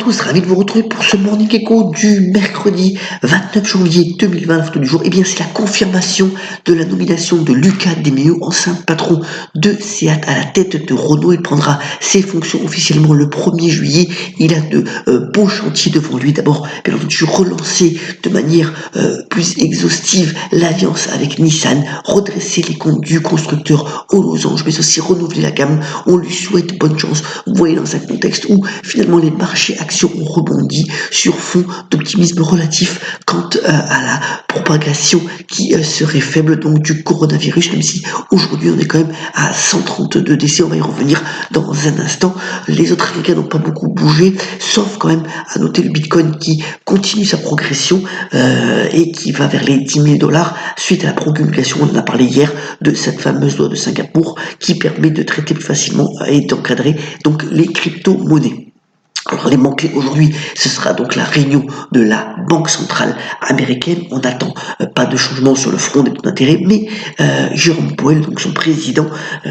tous, ravi de vous retrouver pour ce Morning Echo du mercredi 29 janvier 2020. La photo du jour, c'est la confirmation de la nomination de Luca De Meo, ancien patron de SEAT, à la tête de Renault. Il prendra ses fonctions officiellement le 1er juillet. Il a de beaux chantiers devant lui. D'abord, bien entendu, relancer de manière plus exhaustive l'alliance avec Nissan, redresser les comptes du constructeur aux losanges, mais aussi renouveler la gamme. On lui souhaite bonne chance. Vous voyez, dans un contexte où finalement les marchés actions ont rebondi sur fond d'optimisme relatif quant à la propagation qui serait faible donc du coronavirus, même si aujourd'hui on est quand même à 132 décès. On va y revenir dans un instant. Les autres Américains n'ont pas beaucoup bougé, sauf quand même à noter le Bitcoin qui continue sa progression et qui va vers les 10 000 dollars suite à la promulgation, on en a parlé hier, de cette fameuse loi de Singapour qui permet de traiter plus facilement et d'encadrer donc les crypto-monnaies. Alors les mots clés aujourd'hui, ce sera donc la réunion de la Banque centrale américaine. On n'attend pas de changement sur le front des taux d'intérêt, mais Jérôme Powell, donc son président,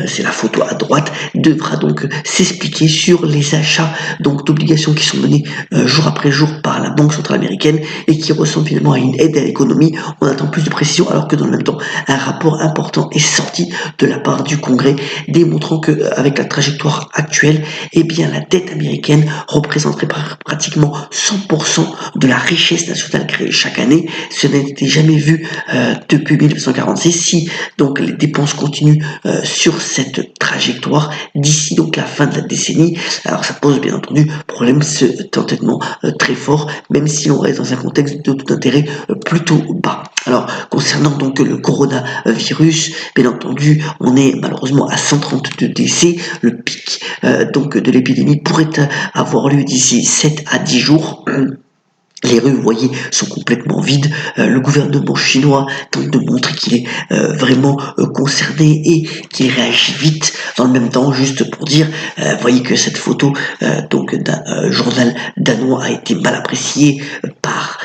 c'est la photo à droite, devra donc s'expliquer sur les achats donc d'obligations qui sont menés jour après jour par la Banque centrale américaine et qui ressemblent finalement à une aide à l'économie. On attend plus de précision, alors que dans le même temps, un rapport important est sorti de la part du Congrès, démontrant que avec la trajectoire actuelle, la dette américaine représenterait pratiquement 100% de la richesse nationale créée chaque année. Ce n'était jamais vu depuis 1946. Si donc les dépenses continuent sur cette trajectoire d'ici donc la fin de la décennie, alors ça pose bien entendu problème, cet entêtement très fort, même si on reste dans un contexte de taux d'intérêt plutôt bas. Alors concernant donc le coronavirus, bien entendu, on est malheureusement à 132 décès. Le pic donc de l'épidémie pourrait avoir lieu d'ici 7 à 10 jours. Les rues, vous voyez, sont complètement vides. Le gouvernement chinois tente de montrer qu'il est vraiment concerné et qu'il réagit vite. Dans le même temps, juste pour dire, vous voyez que cette photo donc d'un journal danois a été mal appréciée par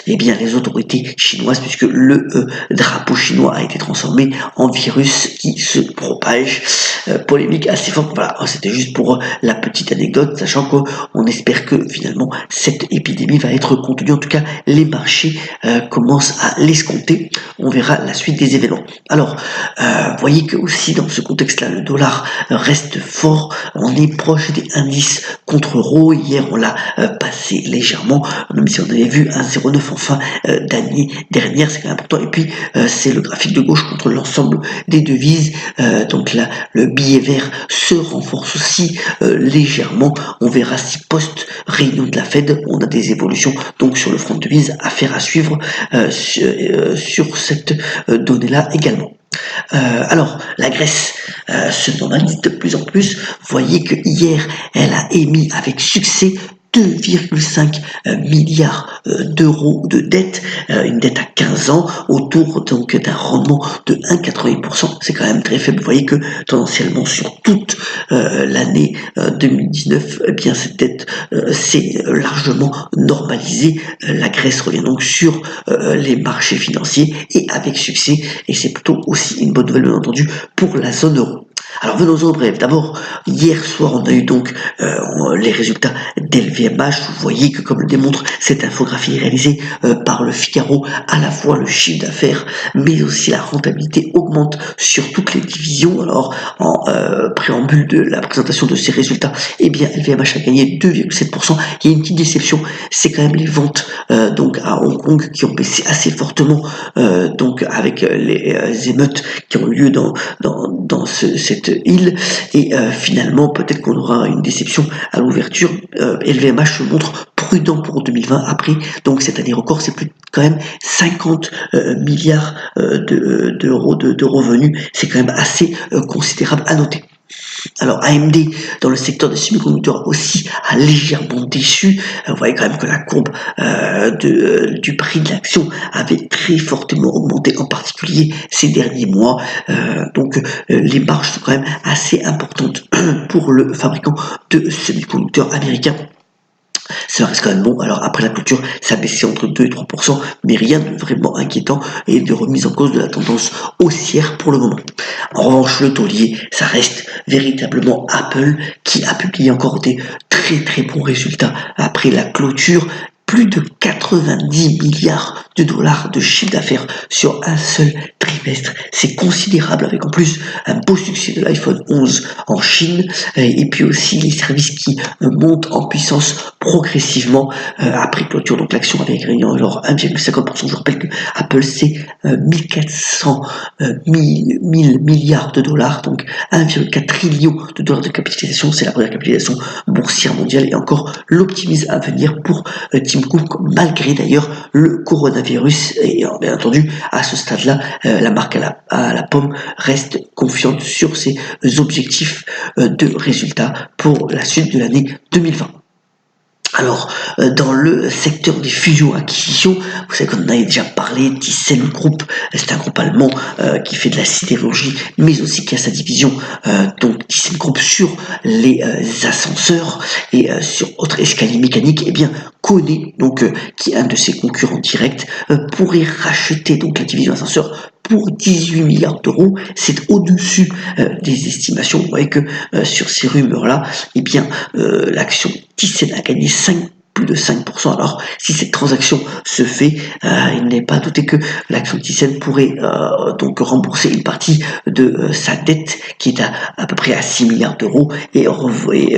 les autorités chinoises, puisque le drapeau chinois a été transformé en virus qui se propage. Polémique assez forte. Voilà, c'était juste pour la petite anecdote, sachant qu'on espère que finalement cette épidémie va être contenue. En tout cas, les marchés commencent à l'escompter. On verra la suite des événements. Alors, vous voyez que aussi dans ce contexte-là, le dollar reste fort. On est proche des indices contre euro. Hier, on l'a passé légèrement, même si on avait vu 1,09 en fin d'année dernière. C'est quand même important. Et puis, c'est le graphique de gauche contre l'ensemble des devises. Donc là, le billet vert se renforce aussi légèrement. On verra si post-réunion de la Fed, on a des évolutions donc sur le front de devise, affaire à suivre sur cette donnée-là également. Alors, la Grèce se normalise de plus en plus. Vous voyez que hier, elle a émis avec succès 2,5 milliards d'euros de dette, une dette à 15 ans, autour donc d'un rendement de 1,80%. C'est quand même très faible. Vous voyez que tendanciellement sur toute l'année 2019, cette dette s'est largement normalisée. La Grèce revient donc sur les marchés financiers et avec succès, et c'est plutôt aussi une bonne nouvelle bien entendu pour la zone euro. Alors venons-en bref. D'abord, hier soir, on a eu donc les résultats d'LVMH. Vous voyez que, comme le démontre cette infographie réalisée par le Figaro, à la fois le chiffre d'affaires, mais aussi la rentabilité augmente sur toutes les divisions. Alors, en préambule de la présentation de ces résultats, LVMH a gagné 2,7%. Il y a une petite déception, c'est quand même les ventes donc à Hong Kong qui ont baissé assez fortement, donc avec les émeutes qui ont lieu dans cette île, et finalement peut-être qu'on aura une déception à l'ouverture. LVMH se montre prudent pour 2020. Après donc cette année record, c'est plus quand même 50 milliards d'euros de revenus. C'est quand même assez considérable à noter. Alors AMD dans le secteur des semi-conducteurs aussi a légèrement déçu. Vous voyez quand même que la courbe du prix de l'action avait très fortement augmenté, en particulier ces derniers mois. Donc les marges sont quand même assez importantes pour le fabricant de semi-conducteurs américain. Ça reste quand même bon. Alors après la clôture, ça a baissé entre 2 et 3%, mais rien de vraiment inquiétant et de remise en cause de la tendance haussière pour le moment. En revanche, le taulier, ça reste véritablement Apple qui a publié encore des très très bons résultats après la clôture. Plus de 90 milliards de dollars de chiffre d'affaires sur un seul trimestre. C'est considérable avec en plus un beau succès de l'iPhone 11 en Chine et puis aussi les services qui montent en puissance progressivement après clôture. Donc l'action avait gagné alors 1,50%. Je rappelle que Apple c'est 1400 milliards de dollars, donc 1,4 trillion de dollars de capitalisation. C'est la première capitalisation boursière mondiale et encore l'optimisme à venir pour Tim Cook, malgré d'ailleurs le coronavirus. Et bien entendu, à ce stade-là, la marque à la pomme reste confiante sur ses objectifs de résultats pour la suite de l'année 2020. Alors, dans le secteur des fusions-acquisitions, vous savez qu'on en avait déjà parlé, ThyssenKrupp, c'est un groupe allemand qui fait de la sidérurgie, mais aussi qui a sa division, donc ThyssenKrupp sur les ascenseurs et sur autres escaliers mécaniques, eh bien, Kone, donc qui est un de ses concurrents directs, pourrait racheter donc la division ascenseurs pour 18 milliards d'euros. C'est au-dessus des estimations. Vous voyez que sur ces rumeurs-là, eh bien, l'action Thyssen a gagné plus de 5%. Alors, si cette transaction se fait, il n'est pas douté que l'action Thyssen pourrait donc rembourser une partie de sa dette qui est à peu près à 6 milliards d'euros et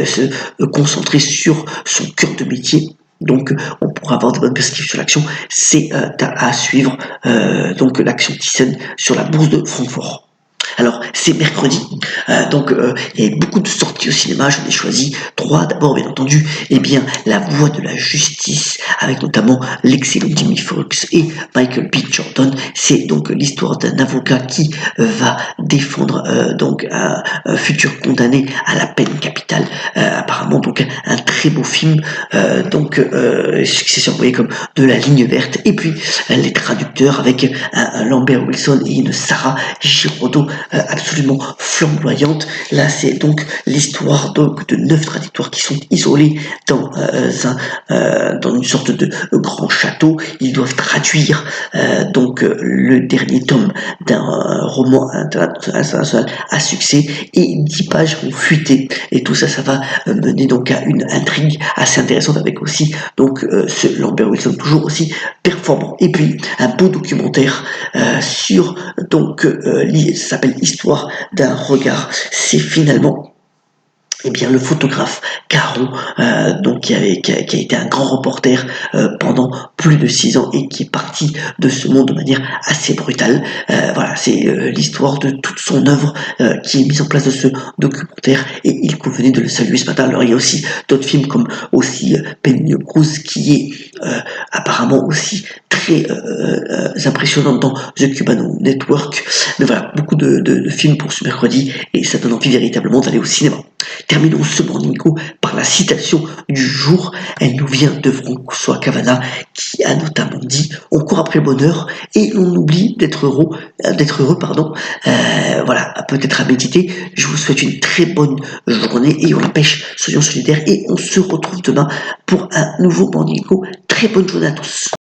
se concentrer sur son cœur de métier. Donc, on pourra avoir de bonnes perspectives sur l'action. C'est à suivre donc l'action Thyssen sur la bourse de Francfort. Alors, c'est mercredi, donc il y a beaucoup de sorties au cinéma, j'en ai choisi 3. D'abord, bien entendu, eh bien, La Voie de la Justice, avec notamment l'excellent Jimmy Foxx et Michael B. Jordan. C'est donc l'histoire d'un avocat qui va défendre donc un futur condamné à la peine capitale. Apparemment, donc un très beau film, donc c'est survoyé comme de la ligne verte. Et puis, les traducteurs avec un Lambert Wilson et une Sarah Giraudot absolument flamboyante. Là, c'est donc l'histoire donc de 9 traducteurs qui sont isolés dans dans une sorte de grand château. Ils doivent traduire donc le dernier tome d'un roman international à succès et 10 pages vont fuiter. Et tout ça, ça va mener donc à une intrigue assez intéressante avec aussi donc ce Lambert Wilson toujours aussi performant. Et puis un beau documentaire sur donc ça s'appelle Histoire d'un regard. C'est finalement le photographe Caron, donc qui a été un grand reporter pendant plus de 6 ans et qui est parti de ce monde de manière assez brutale. Voilà, c'est l'histoire de toute son œuvre qui est mise en place de ce documentaire et il convenait de le saluer ce matin. Alors il y a aussi d'autres films comme aussi Penelope qui est apparemment aussi très impressionnant dans The Cuban Network. Mais voilà, beaucoup de films pour ce mercredi et ça donne envie véritablement d'aller au cinéma. Terminons ce Morning Co par la citation du jour. Elle nous vient de François Cavana qui a notamment dit « On court après le bonheur et on oublie d'être heureux. Voilà, peut-être à méditer. Je vous souhaite une très bonne journée et on la pêche, soyons solidaires et on se retrouve demain pour un nouveau Morning Co. Très bonne journée à tous.